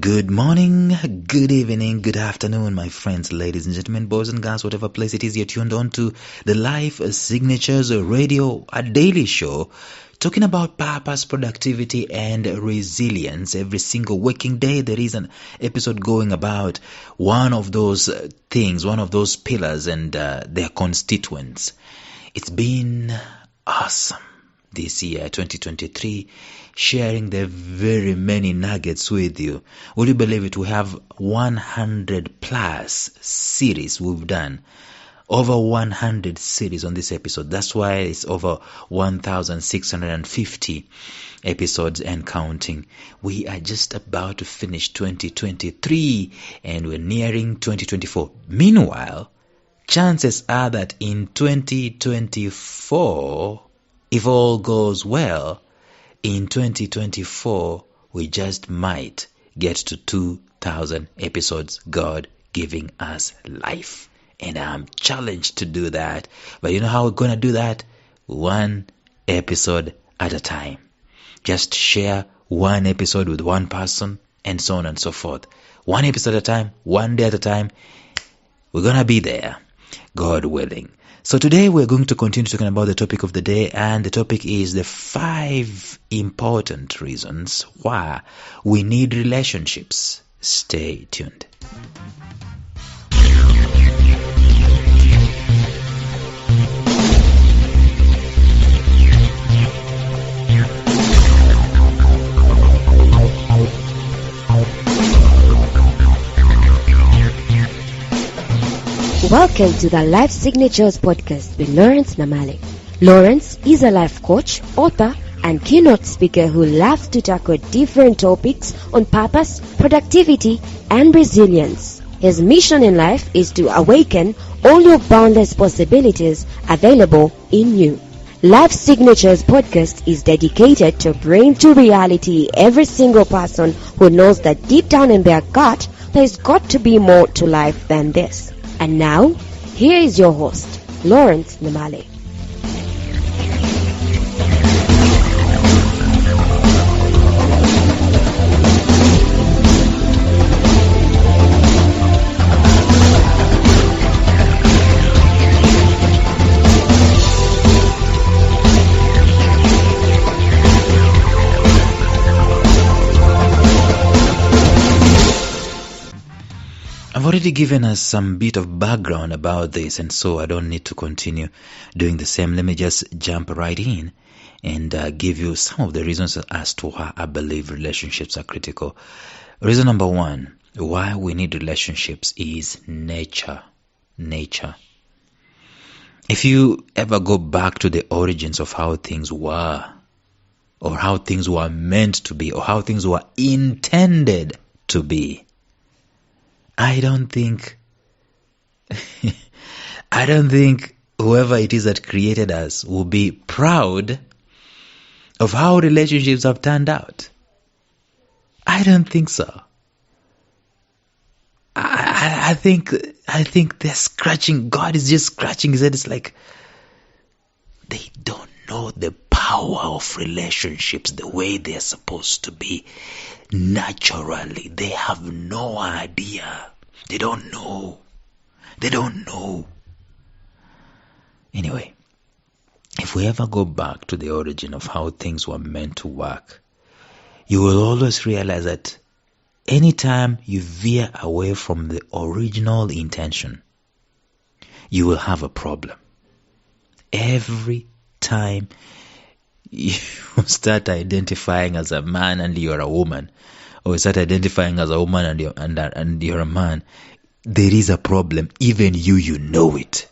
Good morning, good evening, good afternoon, my friends, ladies and gentlemen, boys and girls, whatever place it is you're tuned on to the Life Signatures Radio, a daily show talking about purpose, productivity, and resilience. Every single working day, there is an episode going about one of those things, one of those pillars and their constituents. It's been awesome this year, 2023, sharing the very many nuggets with you. Would you believe it? We have 100 plus series we've done. Over 100 series on this episode. That's why it's over 1,650 episodes and counting. We are just about to finish 2023 and we're nearing 2024. Meanwhile, chances are that in 2024, if all goes well, in 2024, we just might get to 2,000 episodes, God giving us life. And I'm challenged to do that. But you know how we're going to do that? One episode at a time. Just share one episode with one person and so on and so forth. One episode at a time, one day at a time. We're going to be there, God willing. So today we're going to continue talking about the topic of the day, and the topic is the 5 important reasons why we need relationships. Stay tuned. Welcome to the Life Signatures podcast with Lawrence Namale. Lawrence is a life coach, author, and keynote speaker who loves to tackle different topics on purpose, productivity, and resilience. His mission in life is to awaken all your boundless possibilities available in you. Life Signatures podcast is dedicated to bring to reality every single person who knows that deep down in their gut, there's got to be more to life than this. And now, here is your host, Lawrence Namale. I've already given us some bit of background about this, and so I don't need to continue doing the same. Let me just jump right in and give you some of the reasons as to why I believe relationships are critical. Reason number 1, why we need relationships is nature. Nature. If you ever go back to the origins of how things were, or how things were meant to be, or how things were intended to be, I don't think whoever it is that created us will be proud of how relationships have turned out. I don't think so. I think they're scratching. God is just scratching his head. It's like they don't know the power of relationships the way they're supposed to be. Naturally, they have no idea. They don't know. Anyway, if we ever go back to the origin of how things were meant to work, you will always realize that anytime you veer away from the original intention, you will have a problem. Every time you start identifying as a man and you're a woman, or you start identifying as a woman and you're a man, there is a problem. Even you know it.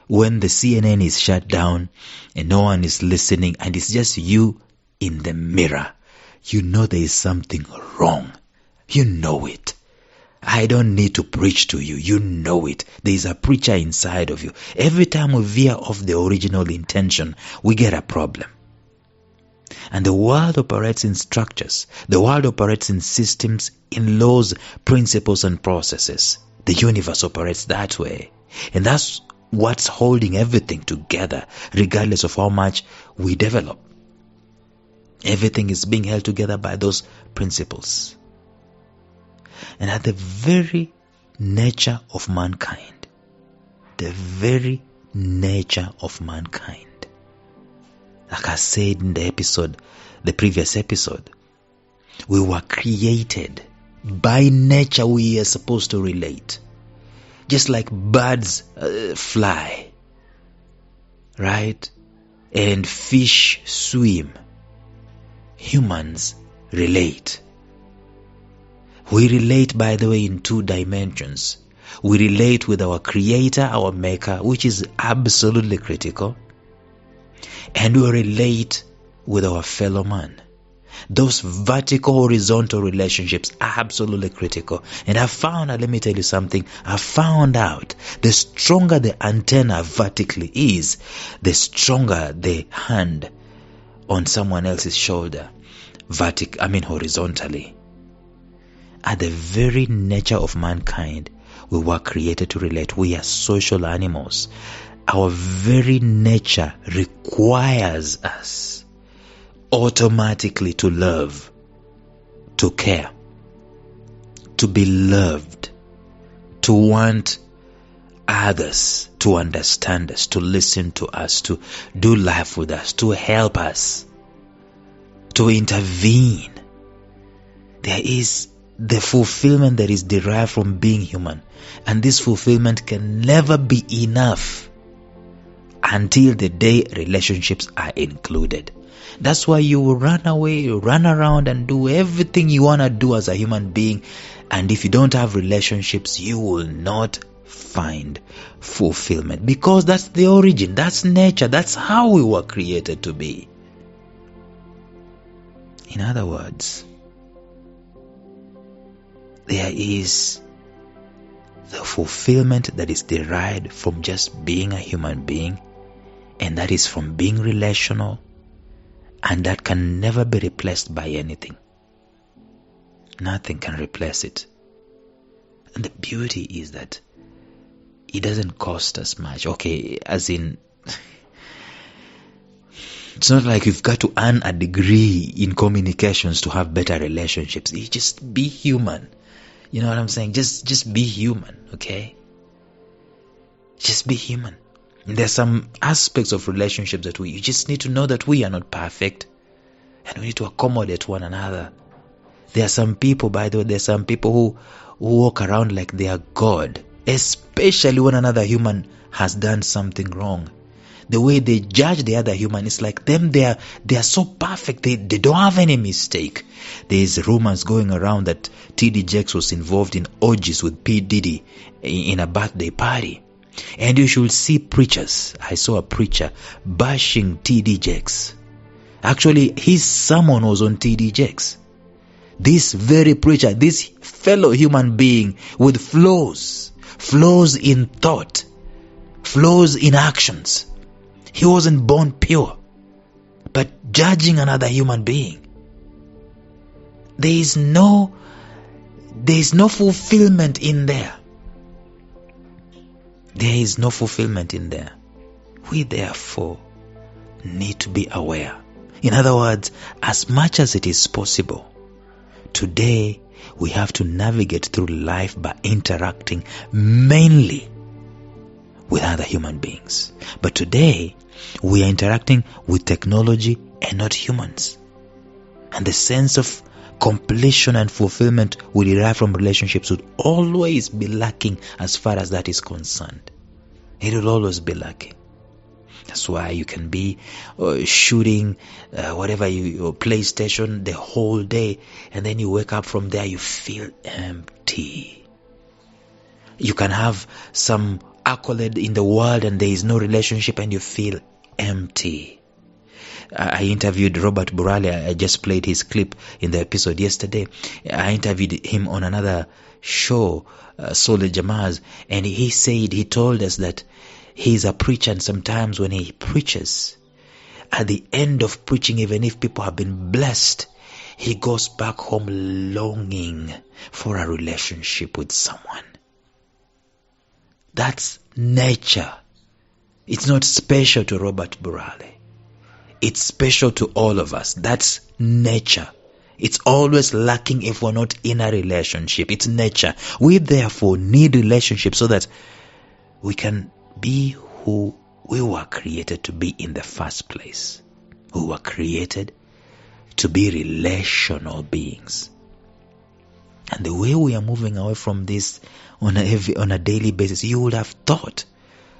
When the CNN is shut down and no one is listening and it's just you in the mirror, you know there is something wrong. You know it. I don't need to preach to you. You know it. There is a preacher inside of you. Every time we veer off the original intention, we get a problem. And the world operates in structures. The world operates in systems, in laws, principles, and processes. The universe operates that way. And that's what's holding everything together, regardless of how much we develop. Everything is being held together by those principles. and at the very nature of mankind. The very nature of mankind. Like I said in the previous episode, we were created. By nature we are supposed to relate. Just like birds fly, right? And fish swim. Humans relate. We relate, by the way, in 2 dimensions. We relate with our Creator, our Maker, which is absolutely critical. And we relate with our fellow man. Those vertical, horizontal relationships are absolutely critical. And let me tell you something, I found out the stronger the antenna vertically is, the stronger the hand on someone else's shoulder, horizontally. At the very nature of mankind, we were created to relate. We are social animals. Our very nature requires us automatically to love, to care, to be loved, to want others to understand us, to listen to us, to do life with us, to help us, to intervene. There is the fulfillment that is derived from being human, and this fulfillment can never be enough until the day relationships are included. That's why you will run away, you run around and do everything you want to do as a human being, and if you don't have relationships, you will not find fulfillment, because that's the origin, that's nature, that's how we were created to be. In other words, there is the fulfillment that is derived from just being a human being, and that is from being relational, and that can never be replaced by anything. Nothing can replace it. And the beauty is that it doesn't cost us much. Okay, as in, it's not like you've got to earn a degree in communications to have better relationships. You just be human. You know what I'm saying? Just be human, okay? Just be human. There's some aspects of relationships that you just need to know that we are not perfect, and we need to accommodate one another. There are some people, by the way, there's some people who walk around like they are God, especially when another human has done something wrong. The way they judge the other human is like them, they are so perfect, they don't have any mistake. There's rumors going around that T.D. Jakes was involved in orgies with P. Diddy in a birthday party. And you should see preachers. I saw a preacher bashing T.D. Jakes. Actually, his sermon was on T.D. Jakes. This very preacher, this fellow human being with flaws in thought, flaws in actions. He wasn't born pure, but judging another human being. There is no fulfillment in there. There is no fulfillment in there. We therefore need to be aware. In other words, as much as it is possible, today we have to navigate through life by interacting mainly with other human beings. But today we are interacting with technology and not humans. And the sense of completion and fulfillment we derive from relationships would always be lacking as far as that is concerned. It will always be lacking. That's why you can be shooting your PlayStation the whole day, and then you wake up from there, you feel empty. You can have some accolade in the world and there is no relationship and you feel empty. I interviewed Robert Burale. I just played his clip in the episode yesterday. I interviewed him on another show, Sole Jamaz, and he told us that he's a preacher, and sometimes when he preaches, at the end of preaching, even if people have been blessed, he goes back home longing for a relationship with someone. That's nature. It's not special to Robert Burale. It's special to all of us. That's nature. It's always lacking if we're not in a relationship. It's nature. We therefore need relationships so that we can be who we were created to be in the first place. We were created to be relational beings. And the way we are moving away from this on a daily basis, you would have thought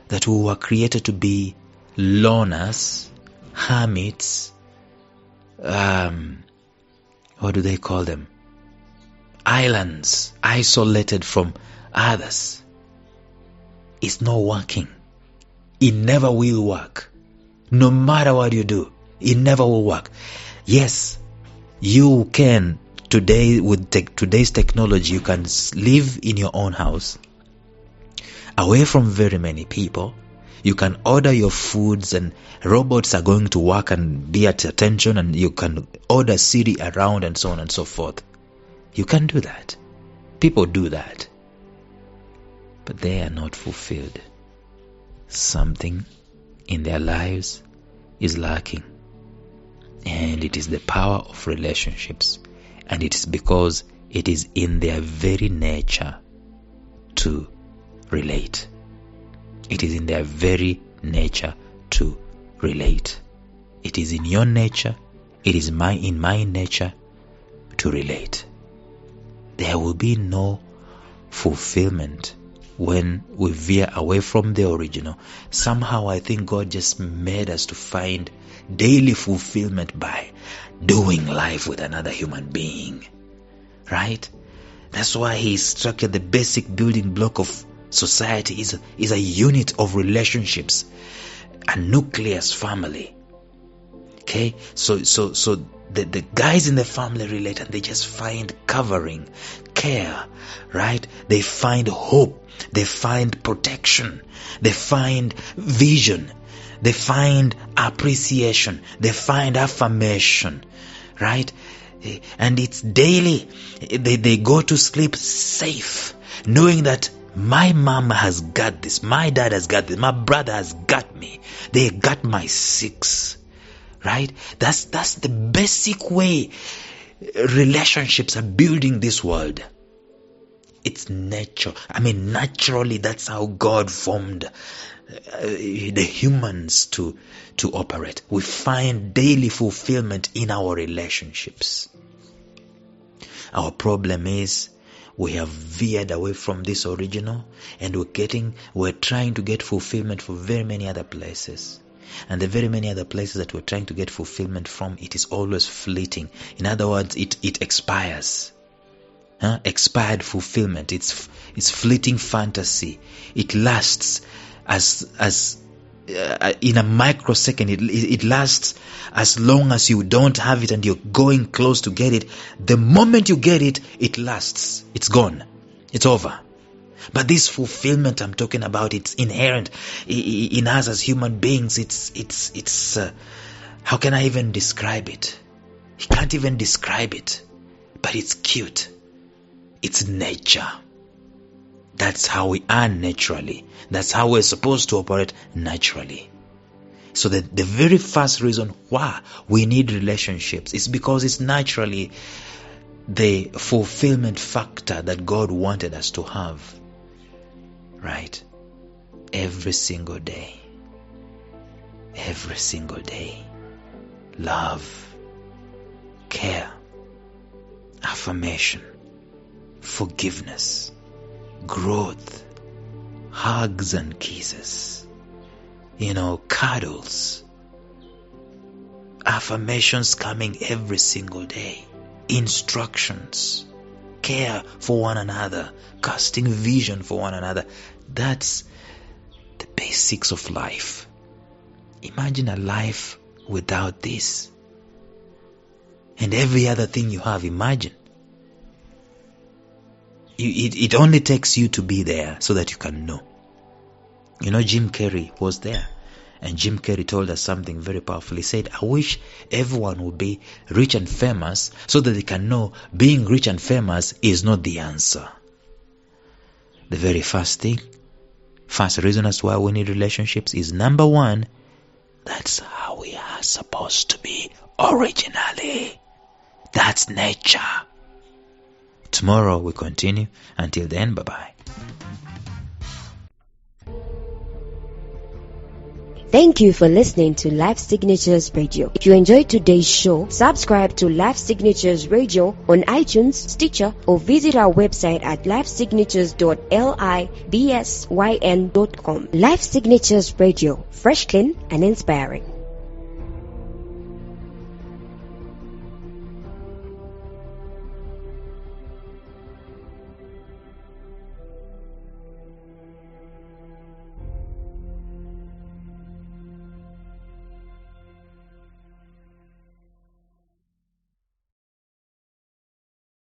that we were created to be loners, hermits, what do they call them? Islands, isolated from others. It's not working. It never will work. No matter what you do, it never will work. Yes, you can today, with today's technology, you can live in your own house, away from very many people. You can order your foods and robots are going to work and be at attention, and you can order Siri around and so on and so forth. You can do that. People do that. But they are not fulfilled. Something in their lives is lacking. And it is the power of relationships. And it is because it is in their very nature to relate. It is in their very nature to relate. It is in your nature, it is in my nature to relate. There will be no fulfillment when we veer away from the original. Somehow I think God just made us to find daily fulfillment by doing life with another human being. Right? That's why He structured the basic building block of society is a unit of relationships, a nucleus family. Okay, so the guys in the family relate, and they just find covering, care, right? They find hope, they find protection, they find vision, they find appreciation, they find affirmation, right? And it's daily. They go to sleep safe, knowing that my mom has got this, my dad has got this, my brother has got me, they got my six. Right? That's the basic way relationships are building this world. It's nature. Naturally, that's how God formed the humans to operate. We find daily fulfillment in our relationships. Our problem is we have veered away from this original, and we're trying to get fulfillment for very many other places. And the very many other places that we're trying to get fulfillment from, it is always fleeting. In other words, it expires. Expired fulfillment. It's fleeting fantasy. It lasts as in a microsecond. It lasts as long as you don't have it and you're going close to get it. The moment you get it, it lasts. It's gone. It's over. But this fulfillment I'm talking about, it's inherent in us as human beings. It's how can I even describe it? You can't even describe it. But it's cute. It's nature. That's how we are naturally. That's how we're supposed to operate naturally. So the very first reason why we need relationships is because it's naturally the fulfillment factor that God wanted us to have. Right? Every single day. Every single day. Love, care, affirmation, forgiveness, growth, hugs and kisses, cuddles, affirmations coming every single day, instructions, care for one another, casting vision for one another. That's the basics of life. Imagine a life without this. And every other thing you have, imagine. It only takes you to be there so that you can know. Jim Carrey was there. And Jim Carrey told us something very powerful. He said, I wish everyone would be rich and famous so that they can know being rich and famous is not the answer. The very first reason as to why we need relationships is, number one, that's how we are supposed to be originally. That's nature. Tomorrow we continue. Until then, bye-bye. Thank you for listening to Life Signatures Radio. If you enjoyed today's show, subscribe to Life Signatures Radio on iTunes, Stitcher, or visit our website at lifesignatures.libsyn.com. Life Signatures Radio, fresh, clean, and inspiring.